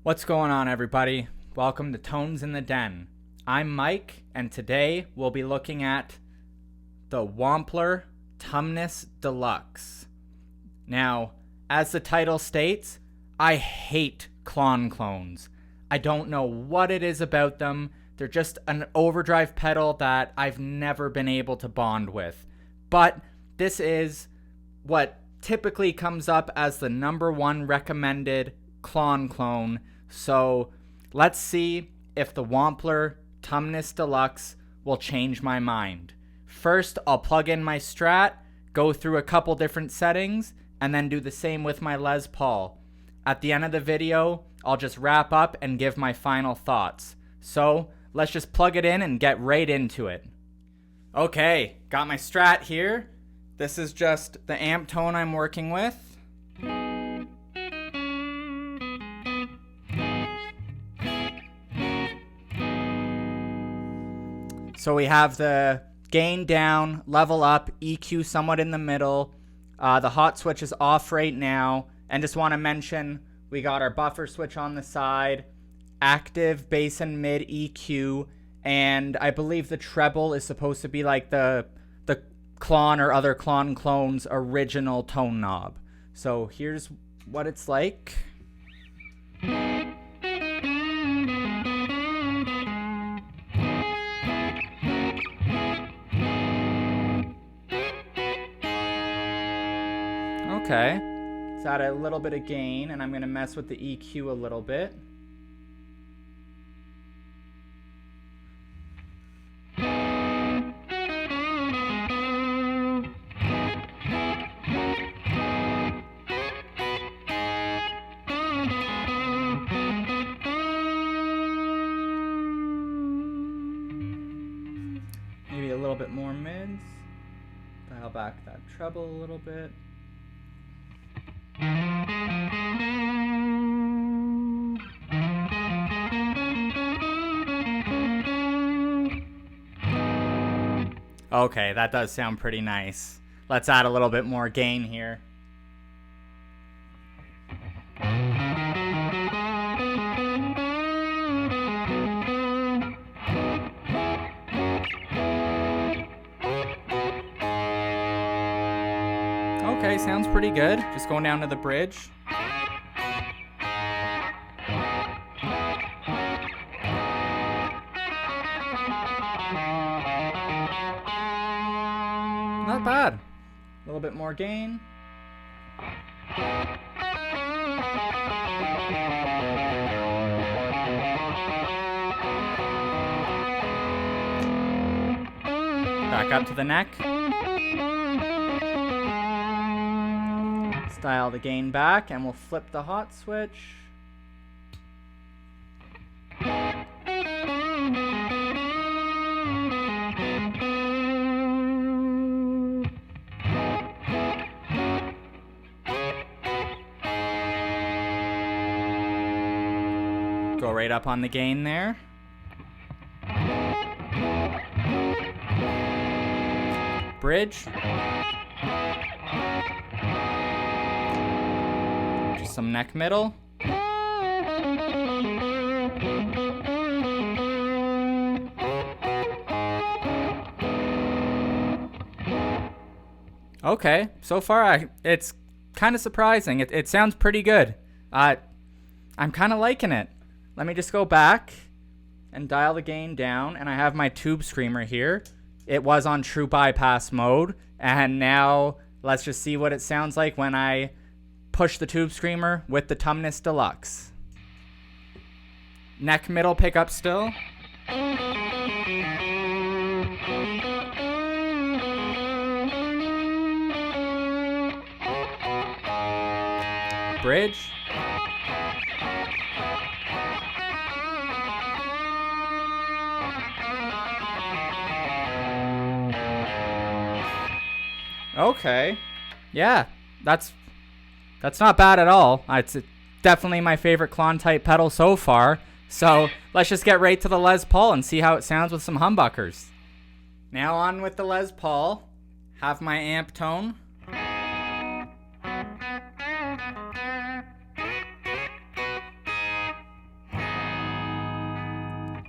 What's going on, everybody? Welcome to Tones in the Den. I'm Mike, and today we'll be looking at the Wampler Tumnus Deluxe. Now, as the title states, I hate Klon clones. I don't know what it is about them. They're just an overdrive pedal that I've never been able to bond with. But this is what typically comes up as the #1 recommended Klon clone. So let's see if the Wampler Tumnus Deluxe will change my mind. First, I'll plug in my Strat, go through a couple different settings, and then do the same with my Les Paul. At the end of the video, I'll just wrap up and give my final thoughts. So let's just plug it in and get right into it. Okay, got my Strat here. This is just the amp tone I'm working with. So we have the gain down, level up, EQ somewhat in the middle. The hot switch is off right now. And just want to mention, we got our buffer switch on the side, active bass and mid EQ, and I believe the treble is supposed to be like the Klon or other Klon clones' original tone knob. So here's what it's like. Okay, let's add a little bit of gain, and I'm going to mess with the EQ a little bit. Maybe a little bit more mids. Dial back that treble a little bit. Okay, that does sound pretty nice. Let's add a little bit more gain here. Okay, sounds pretty good. Just going down to the bridge. Not bad. A little bit more gain. Back up to the neck. Dial the gain back, and we'll flip the hot switch. Go right up on the gain there. Bridge. Just some neck middle. Okay, so far it's kind of surprising. It sounds pretty good. I'm kind of liking it. Let me just go back and dial the gain down, and I have my tube screamer here. It was on true bypass mode, and now let's just see what it sounds like when I push the tube screamer with the Tumnus Deluxe. Neck middle pickup still. Bridge. Okay, yeah, that's not bad at all. It's definitely my favorite Klon type pedal so far. So let's just get right to the Les Paul and see how it sounds with some humbuckers. Now on with the Les Paul. Have my amp tone.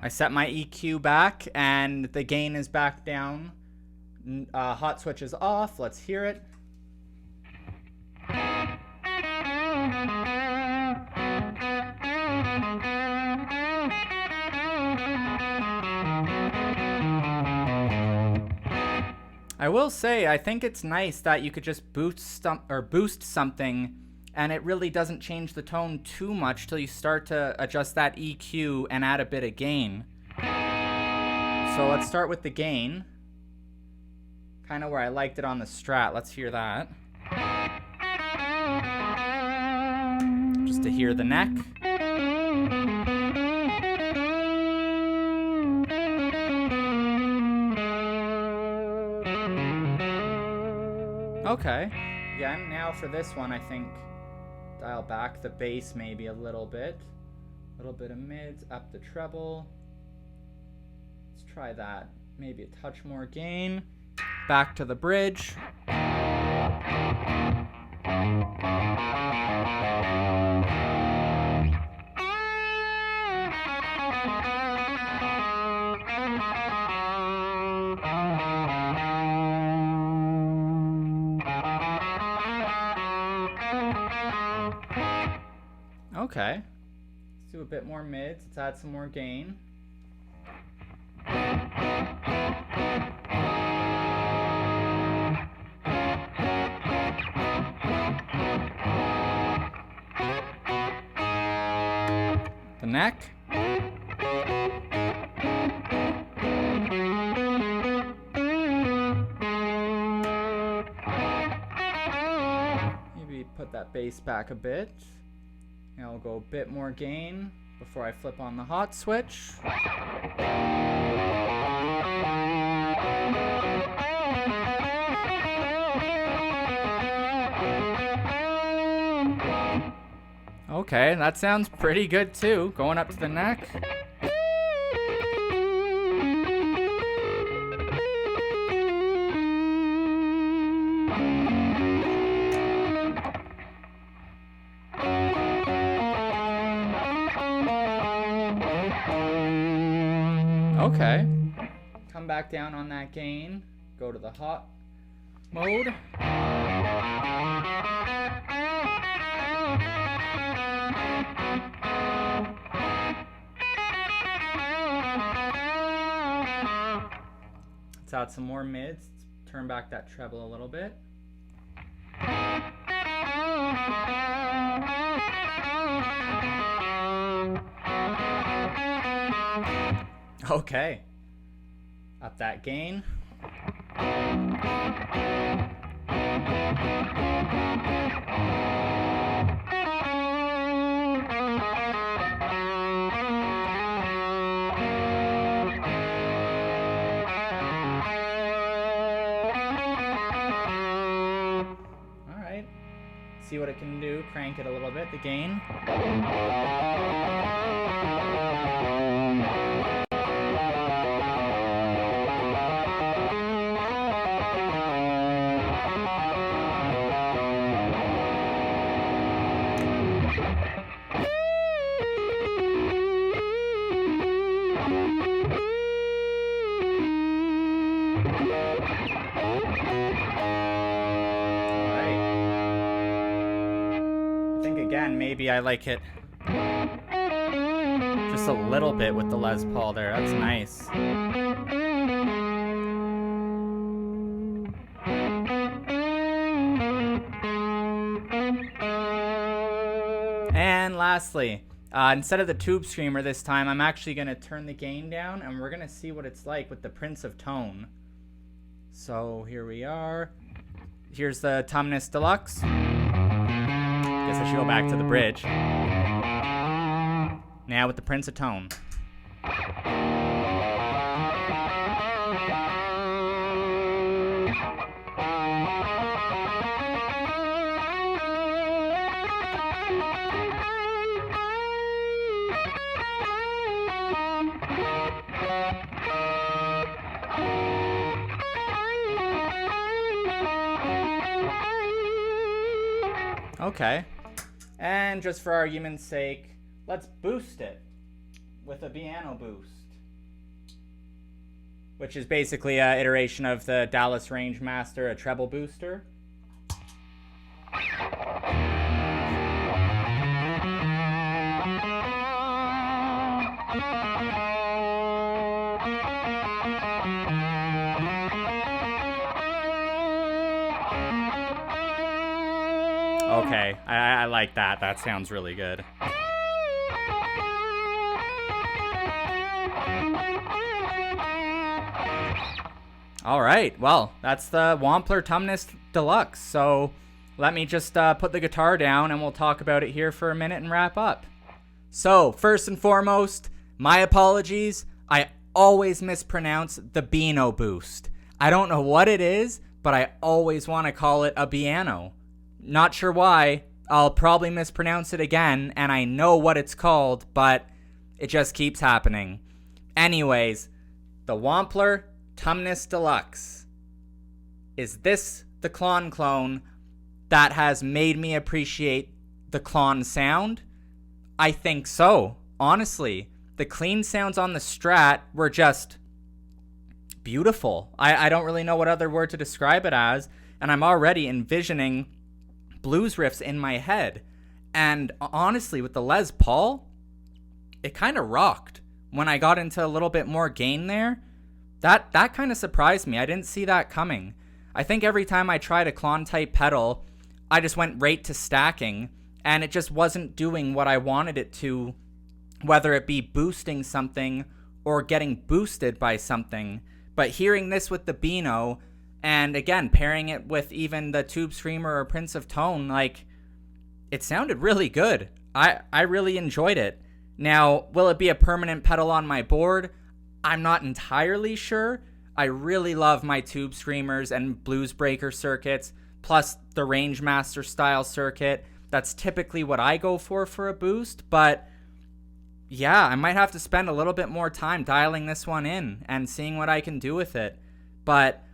I set my EQ back and the gain is back down. Hot switch is off. Let's hear it. I will say, I think it's nice that you could just boost something and it really doesn't change the tone too much till you start to adjust that EQ and add a bit of gain. So let's start with the gain. Kind of where I liked it on the Strat. Let's hear that. Just to hear the neck. Okay. Again, now for this one, I think dial back the bass maybe a little bit. A little bit of mids, up the treble. Let's try that. Maybe a touch more gain. Back to the bridge. Okay. Let's do a bit more mids. Let's add some more gain. The neck. Maybe put that bass back a bit. And I'll go a bit more gain before I flip on the hot switch. Okay, that sounds pretty good too. Going up to the neck. Okay. Come back down on that gain. Go to the hot mode. Let's add some more mids. Let's turn back that treble a little bit. Okay. Up that gain. All right. See what it can do. Crank it a little bit, the gain. Maybe I like it just a little bit with the Les Paul there. That's nice. And lastly, instead of the tube screamer this time, I'm actually going to turn the gain down and we're going to see what it's like with the Prince of Tone. So here we are. Here's the Tumnus Deluxe. Guess I should go back to the bridge. Now with the Prince of Tone. Okay. And just for argument's sake, let's boost it with a Beano Boost. which is basically an iteration of the Dallas Rangemaster, a treble booster. Okay, I like that. That sounds really good. All right, well, that's the Wampler Tumnus Deluxe. So let me just put the guitar down and we'll talk about it here for a minute and wrap up. So first and foremost, my apologies. I always mispronounce the Beano Boost. I don't know what it is, but I always want to call it a Beano. Not sure why. I'll probably mispronounce it again, and I know what it's called, but it just keeps happening. Anyways, the Wampler Tumnus Deluxe. Is this the Klon clone that has made me appreciate the Klon sound? I think so, honestly. The clean sounds on the Strat were just beautiful. I don't really know what other word to describe it as, and I'm already envisioning blues riffs in my head. And honestly, with the Les Paul, it kind of rocked. When I got into a little bit more gain there, that kind of surprised me. I didn't see that coming. I think every time I tried a Klon type pedal, I just went right to stacking, and it just wasn't doing what I wanted it to, whether it be boosting something or getting boosted by something. But hearing this with the Beano, and again, pairing it with even the Tube Screamer or Prince of Tone, like, it sounded really good. I really enjoyed it. Now, will it be a permanent pedal on my board? I'm not entirely sure. I really love my Tube Screamers and Blues Breaker circuits, plus the Rangemaster style circuit. That's typically what I go for a boost, but yeah, I might have to spend a little bit more time dialing this one in and seeing what I can do with it. But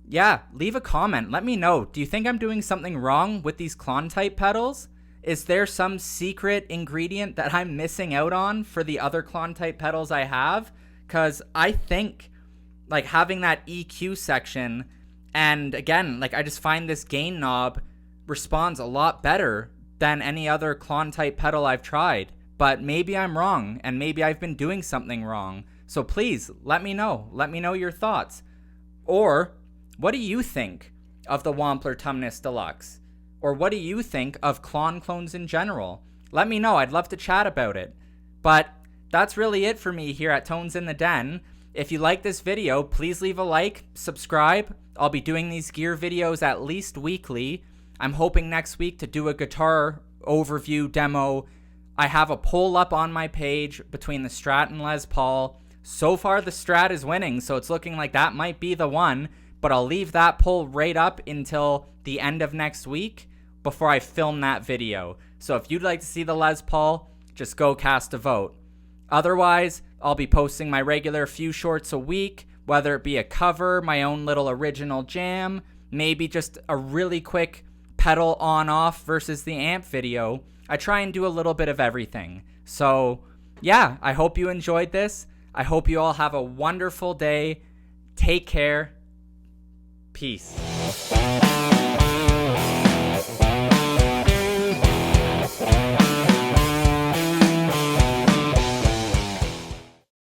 yeah, leave a comment. Let me know. Do you think I'm doing something wrong with these Klon type pedals? Is there some secret ingredient that I'm missing out on for the other Klon type pedals I have? Because I think like having that EQ section, and again, like I just find this gain knob responds a lot better than any other Klon type pedal I've tried. But maybe I'm wrong, and maybe I've been doing something wrong. So please, let me know. Let me know your thoughts. Or what do you think of the Wampler Tumnus Deluxe? Or what do you think of Klon clones in general? Let me know. I'd love to chat about it. But that's really it for me here at Tones in the Den. If you like this video, please leave a like, subscribe. I'll be doing these gear videos at least weekly. I'm hoping next week to do a guitar overview demo. I have a poll up on my page between the Strat and Les Paul. So far, the Strat is winning, so it's looking like that might be the one. But I'll leave that poll right up until the end of next week before I film that video. So if you'd like to see the Les Paul, just go cast a vote. Otherwise, I'll be posting my regular few shorts a week, whether it be a cover, my own little original jam, maybe just a really quick pedal on-off versus the amp video. I try and do a little bit of everything. So yeah, I hope you enjoyed this. I hope you all have a wonderful day. Take care. Peace.